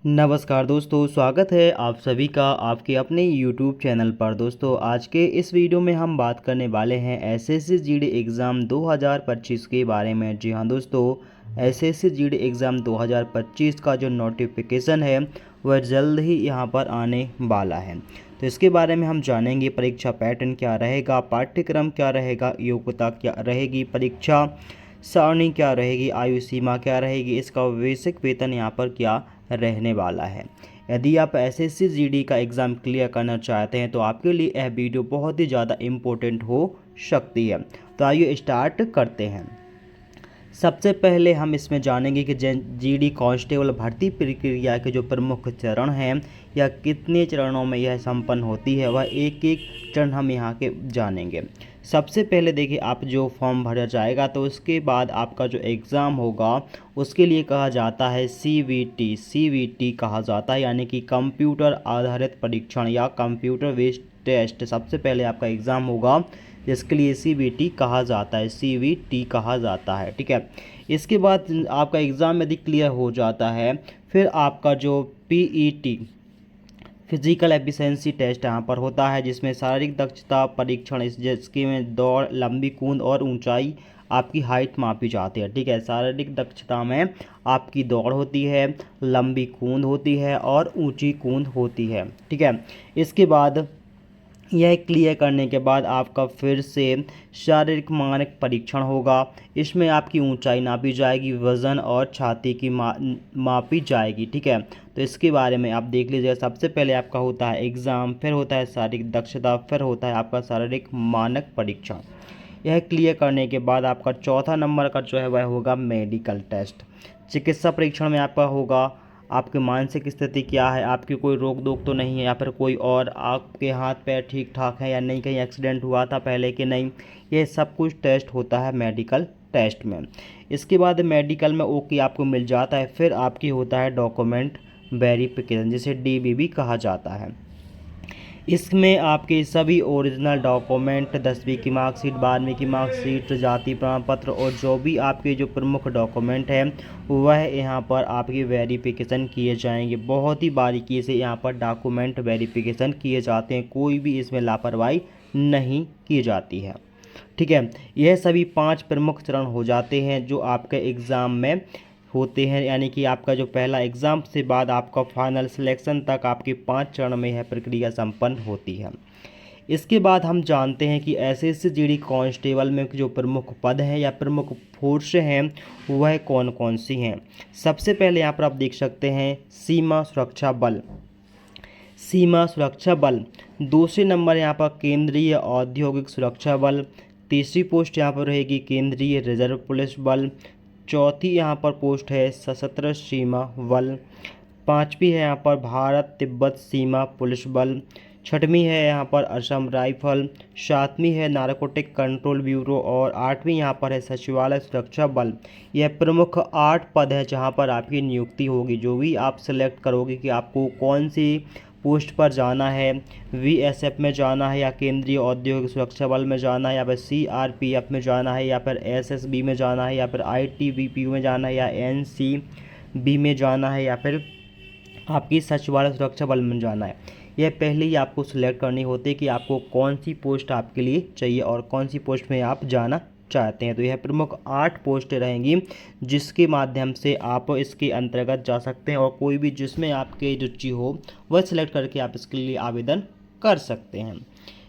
नमस्कार दोस्तों, स्वागत है आप सभी का आपके अपने YouTube चैनल पर। दोस्तों, आज के इस वीडियो में हम बात करने वाले हैं एसएससी जीडी एग्ज़ाम 2025 के बारे में। जी हाँ दोस्तों, एसएससी जीडी एग्ज़ाम 2025 का जो नोटिफिकेशन है वह जल्द ही यहाँ पर आने वाला है। तो इसके बारे में हम जानेंगे परीक्षा पैटर्न क्या रहेगा, पाठ्यक्रम क्या रहेगा, योग्यता क्या रहेगी, परीक्षा सारणी क्या रहेगी, आयु सीमा क्या रहेगी, इसका बेसिक वेतन यहाँ पर क्या रहने वाला है। यदि आप एसएससी जीडी का एग्ज़ाम क्लियर करना चाहते हैं तो आपके लिए यह वीडियो बहुत ही ज़्यादा इम्पोर्टेंट हो सकती है। तो आइए स्टार्ट करते हैं। सबसे पहले हम इसमें जानेंगे कि जीडी कांस्टेबल भर्ती प्रक्रिया के जो प्रमुख चरण हैं या कितने चरणों में यह संपन्न होती है, वह एक एक चरण हम यहाँ के जानेंगे। सबसे पहले देखिए, आप जो फॉर्म भरा जाएगा तो उसके बाद आपका जो एग्ज़ाम होगा उसके लिए कहा जाता है सीवीटी कहा जाता है, यानी कि कंप्यूटर आधारित परीक्षण या कंप्यूटर बेस्ड टेस्ट। सबसे पहले आपका एग्ज़ाम होगा जिसके लिए सीवीटी कहा जाता है, सीवीटी कहा जाता है। ठीक है, इसके बाद आपका एग्ज़ाम यदि क्लियर हो जाता है फिर आपका जो पीईटी फिजिकल एफिशिएंसी टेस्ट यहाँ पर होता है, जिसमें शारीरिक दक्षता परीक्षण, जिसके में दौड़, लंबी कूद और ऊंचाई आपकी हाइट मापी जाती है। ठीक है, शारीरिक दक्षता में आपकी दौड़ होती है, लंबी कूद होती है और ऊंची कूद होती है। ठीक है, इसके बाद यह क्लियर करने के बाद आपका फिर से शारीरिक मानक परीक्षण होगा। इसमें आपकी ऊंचाई नापी जाएगी, वज़न और छाती की मापी जाएगी। ठीक है, तो इसके बारे में आप देख लीजिएगा। सबसे पहले आपका होता है एग्ज़ाम, फिर होता है शारीरिक दक्षता, फिर होता है आपका शारीरिक मानक परीक्षण। यह क्लियर करने के बाद आपका चौथा नंबर का जो है वह होगा मेडिकल टेस्ट। चिकित्सा परीक्षण में आपका होगा आपकी मानसिक स्थिति क्या है, आपकी कोई रोक टोक तो नहीं है, या फिर कोई और आपके हाथ पैर ठीक ठाक है या नहीं, कहीं एक्सीडेंट हुआ था पहले कि नहीं, ये सब कुछ टेस्ट होता है मेडिकल टेस्ट में। इसके बाद मेडिकल में ओके आपको मिल जाता है, फिर आपकी होता है डॉक्यूमेंट वेरिफिकेशन, जिसे डीबीवी कहा जाता है। इसमें आपके सभी ओरिजिनल डॉक्यूमेंट, 10वीं की मार्कशीट, 12वीं की मार्कशीट, जाति प्रमाण पत्र और जो भी आपके जो प्रमुख डॉक्यूमेंट हैं वह यहाँ पर आपकी वेरिफिकेशन किए जाएंगे। बहुत ही बारीकी से यहाँ पर डॉक्यूमेंट वेरिफिकेशन किए जाते हैं, कोई भी इसमें लापरवाही नहीं की जाती है। ठीक है, यह सभी 5 प्रमुख चरण हो जाते हैं जो आपके एग्ज़ाम में होते हैं, यानी कि आपका जो पहला एग्ज़ाम से बाद आपका फाइनल सिलेक्शन तक आपके 5 चरण में यह प्रक्रिया संपन्न होती है। इसके बाद हम जानते हैं कि एसएससी जीडी कांस्टेबल में जो प्रमुख पद हैं या प्रमुख फोर्स हैं वह कौन कौन सी हैं। सबसे पहले यहाँ पर आप देख सकते हैं सीमा सुरक्षा बल, सीमा सुरक्षा बल। दूसरे नंबर यहाँ पर केंद्रीय औद्योगिक सुरक्षा बल। तीसरी पोस्ट यहाँ पर रहेगी केंद्रीय रिजर्व पुलिस बल। चौथी यहाँ पर पोस्ट है सशस्त्र सीमा बल। पांचवी है यहाँ पर भारत तिब्बत सीमा पुलिस बल। छठवीं है यहाँ पर असम राइफल। सातवीं है नारकोटिक कंट्रोल ब्यूरो और आठवीं यहाँ पर है सचिवालय सुरक्षा बल। यह प्रमुख 8 पद है जहाँ पर आपकी नियुक्ति होगी। जो भी आप सिलेक्ट करोगे कि आपको कौन सी पोस्ट पर जाना है, वीएसएफ में जाना है या केंद्रीय औद्योगिक सुरक्षा बल में जाना है या फिर सीआरपीएफ में जाना है या फिर एसएसबी में जाना है या फिर आईटीबीपी में जाना है या एनसीबी में जाना है या फिर आपकी सचिवालय सुरक्षा बल में जाना है, यह पहले ही आपको सिलेक्ट करनी होती है कि आपको कौन सी पोस्ट आपके लिए चाहिए और कौन सी पोस्ट में आप जाना चाहते हैं। तो यह प्रमुख 8 पोस्टें रहेंगी जिसके माध्यम से आप इसके अंतर्गत जा सकते हैं और कोई भी जिसमें आपकी रुचि हो वह सिलेक्ट करके आप इसके लिए आवेदन कर सकते हैं।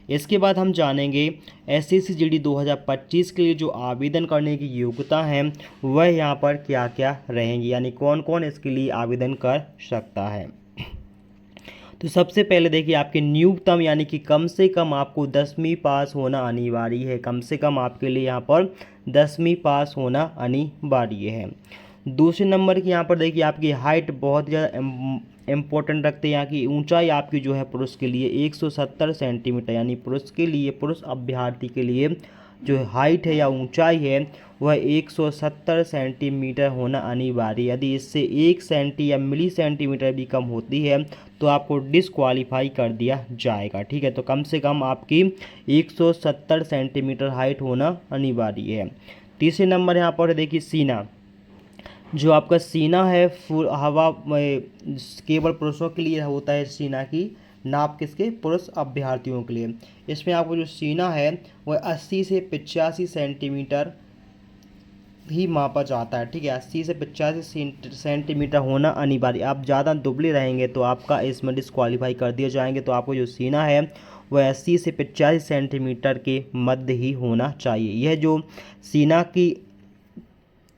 इसके बाद हम जानेंगे एसएससी जीडी 2025 के लिए जो आवेदन करने की योग्यता है वह यहाँ पर क्या क्या रहेंगी, यानी कौन कौन इसके लिए आवेदन कर सकता है। तो सबसे पहले देखिए, आपके न्यूनतम यानी कि कम से कम आपको 10वीं पास होना अनिवार्य है। कम से कम आपके लिए यहाँ पर 10वीं पास होना अनिवार्य है। दूसरे नंबर की यहाँ पर देखिए, आपकी हाइट बहुत ज़्यादा इम्पोर्टेंट रखते हैं। यहाँ की ऊंचाई आपकी जो है पुरुष के लिए 170 सेंटीमीटर, यानी पुरुष के लिए, पुरुष अभ्यर्थी के लिए जो हाइट है या ऊंचाई है वह 170 सेंटीमीटर होना अनिवार्य। यदि इससे 1 सेंटी या मिली सेंटीमीटर भी कम होती है तो आपको डिसक्वालीफाई कर दिया जाएगा। ठीक है, तो कम से कम आपकी 170 सेंटीमीटर हाइट होना अनिवार्य है। तीसरे नंबर यहाँ पर देखिए सीना, जो आपका सीना है फुल हवा केवल पुरुषों के लिए होता है। सीना की नाप किसके? पुरुष अभ्यर्थियों के लिए। इसमें आपको जो सीना है वह 80 से 85 सेंटीमीटर ही मापा जाता है, ठीक है। 80 से 85 सेंटीमीटर होना अनिवार्य। आप ज़्यादा दुबले रहेंगे तो आपका इसमें डिस्क्वालीफाई कर दिए जाएंगे। तो आपको जो सीना है वह 80 से 85 सेंटीमीटर के मध्य ही होना चाहिए। यह जो सीना की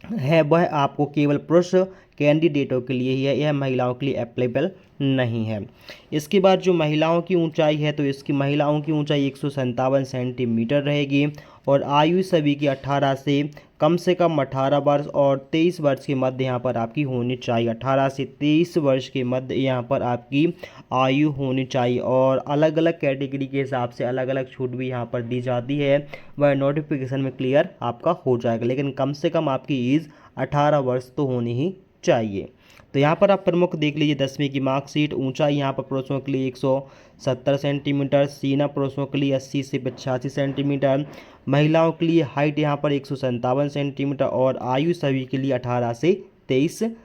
है वह आपको केवल पुरुष कैंडिडेटों के लिए ही है, यह महिलाओं के लिए अप्लीकेबल नहीं है। इसके बाद जो महिलाओं की ऊंचाई है तो इसकी महिलाओं की ऊंचाई 157 सेंटीमीटर रहेगी और आयु सभी की 18 से कम 18 वर्ष और 23 वर्ष के मध्य यहाँ पर आपकी होनी चाहिए। 18 से 23 वर्ष के मध्य यहाँ पर आपकी आयु होनी चाहिए और अलग अलग कैटेगरी के हिसाब से अलग अलग छूट भी यहाँ पर दी जाती है, वह नोटिफिकेशन में क्लियर आपका हो जाएगा। लेकिन कम से कम आपकी एज 18 वर्ष तो होनी ही चाहिए। तो यहाँ पर आप प्रमुख देख लीजिए 10वीं की मार्कशीट। ऊंचाई यहाँ पर पुरुषों के लिए 170 सेंटीमीटर, सीना पुरुषों के लिए 80 से 85 सेंटीमीटर, महिलाओं के लिए हाइट यहाँ पर 157 सेंटीमीटर और आयु सभी के लिए 18 से 23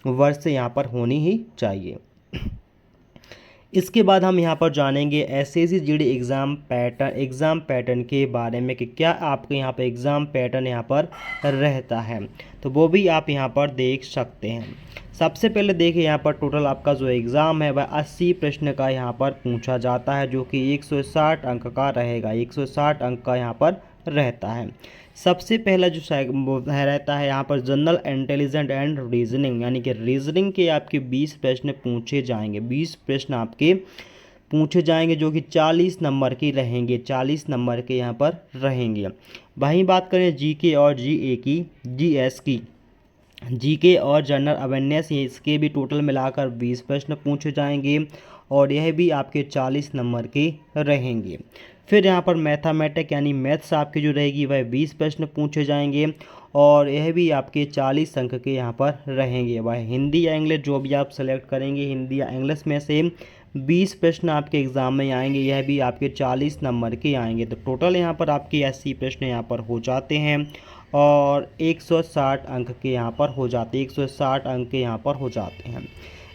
वर्ष से यहाँ पर होनी ही चाहिए। इसके बाद हम यहाँ पर जानेंगे एसएससी जीडी एग्ज़ाम पैटर्न के बारे में कि क्या आपके यहाँ पर एग्ज़ाम पैटर्न यहाँ पर रहता है, तो वो भी आप यहाँ पर देख सकते हैं। सबसे पहले देखिए यहाँ पर टोटल आपका जो एग्ज़ाम है वह 80 प्रश्न का यहाँ पर पूछा जाता है, जो कि 160 अंक का रहेगा। 160 अंक का यहाँ पर रहता है। सबसे पहला जो रहता है यहाँ पर जनरल इंटेलिजेंट एंड रीजनिंग, यानी कि रीजनिंग के आपके 20 प्रश्न पूछे जाएंगे। 20 प्रश्न आपके पूछे जाएंगे जो कि 40 नंबर के रहेंगे। 40 नंबर के यहाँ पर रहेंगे। वहीं बात करें जीके और जीए की, जीएस की, जीके और जनरल अवेयरनेस, इसके भी टोटल मिलाकर 20 प्रश्न पूछे जाएंगे और यह भी आपके 40 नंबर के रहेंगे। फिर यहाँ पर मैथमेटिक यानी मैथ्स आपकी जो रहेगी वह 20 प्रश्न पूछे जाएंगे और यह भी आपके 40 अंक के यहाँ पर रहेंगे। वह हिंदी या इंग्लिश जो भी आप सेलेक्ट करेंगे, हिंदी या इंग्लिश में से 20 प्रश्न आपके एग्ज़ाम में आएंगे, यह भी आपके 40 नंबर के आएंगे। तो टोटल यहाँ पर आपके 80 प्रश्न यहाँ पर हो जाते हैं और 160 अंक के यहाँ पर हो जाते हैं। 160 अंक के यहाँ पर हो जाते हैं।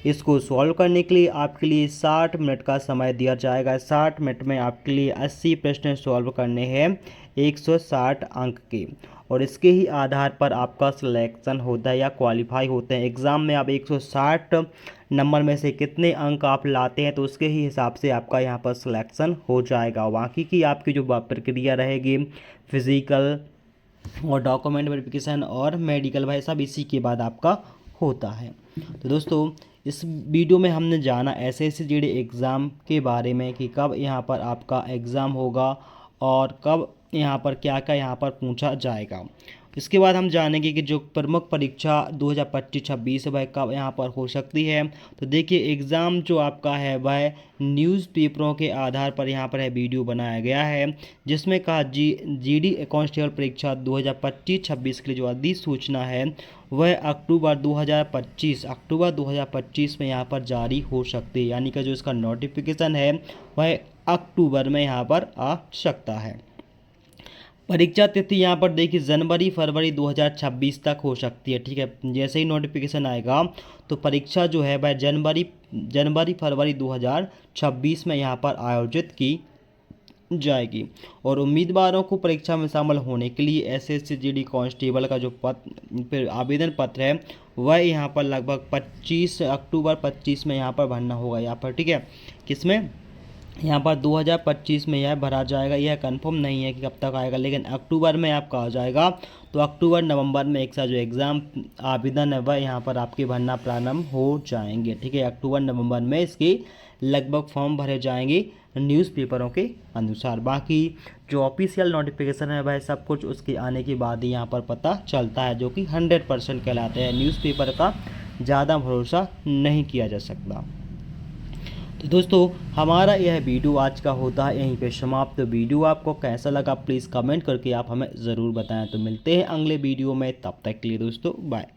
इसको सॉल्व करने के लिए आपके लिए 60 मिनट का समय दिया जाएगा। 60 मिनट में आपके लिए 80 प्रश्न सॉल्व करने हैं 160 अंक के और इसके ही आधार पर आपका सिलेक्शन होता है या क्वालिफाई होते हैं। एग्ज़ाम में आप 160 नंबर में से कितने अंक आप लाते हैं तो उसके ही हिसाब से आपका यहाँ पर सिलेक्शन हो जाएगा। बाकी की आपकी जो प्रक्रिया रहेगी फिज़िकल और डॉक्यूमेंट वेरिफिकेशन और मेडिकल, भाई सब इसी के बाद आपका होता है। तो दोस्तों इस वीडियो में हमने जाना एसएससी जीडी एग्ज़ाम के बारे में कि कब यहाँ पर आपका एग्ज़ाम होगा और कब यहाँ पर क्या क्या यहाँ पर पूछा जाएगा। इसके बाद हम जानेंगे कि जो प्रमुख परीक्षा 2025-26 वह कब यहाँ पर हो सकती है। तो देखिए एग्ज़ाम जो आपका है वह न्यूज़पेपरों के आधार पर यहाँ पर है वीडियो बनाया गया है, जिसमें कहा जीडी कांस्टेबल परीक्षा 2025-26 के लिए जो अधिसूचना है वह अक्टूबर 2025 में यहाँ पर जारी हो सकती है। यानी कि जो इसका नोटिफिकेशन है वह अक्टूबर में यहाँ पर आ सकता है। परीक्षा तिथि यहाँ पर देखिए जनवरी-फरवरी 2026 तक हो सकती है, ठीक है। जैसे ही नोटिफिकेशन आएगा तो परीक्षा जो है वह जनवरी-फरवरी 2026 में यहाँ पर आयोजित की जाएगी और उम्मीदवारों को परीक्षा में शामिल होने के लिए एसएससी जीडी कांस्टेबल का जो आवेदन पत्र है वह यहाँ पर लगभग 25 अक्टूबर 25 में यहाँ पर भरना होगा यहाँ पर, ठीक है। किसमें? यहाँ पर 2025 में यह भरा जाएगा। यह कंफर्म नहीं है कि कब तक आएगा, लेकिन अक्टूबर में आपका आ जाएगा। तो अक्टूबर नवंबर में एक साथ जो एग्ज़ाम आवेदन है वह यहाँ पर आपके भरना प्रारंभ हो जाएंगे, ठीक है। अक्टूबर नवंबर में इसके लगभग फॉर्म भरे जाएंगे न्यूज़पेपरों के अनुसार। बाकी जो ऑफिशियल नोटिफिकेशन है वह सब कुछ उसके आने के बाद ही यहाँ पर पता चलता है, जो कि 100% कहलाते हैं। न्यूज़पेपर का ज़्यादा भरोसा नहीं किया जा सकता। तो दोस्तों हमारा यह वीडियो आज का होता है यहीं पे समाप्त। तो वीडियो आपको कैसा लगा प्लीज़ कमेंट करके आप हमें ज़रूर बताएं। तो मिलते हैं अगले वीडियो में, तब तक के लिए दोस्तों बाय।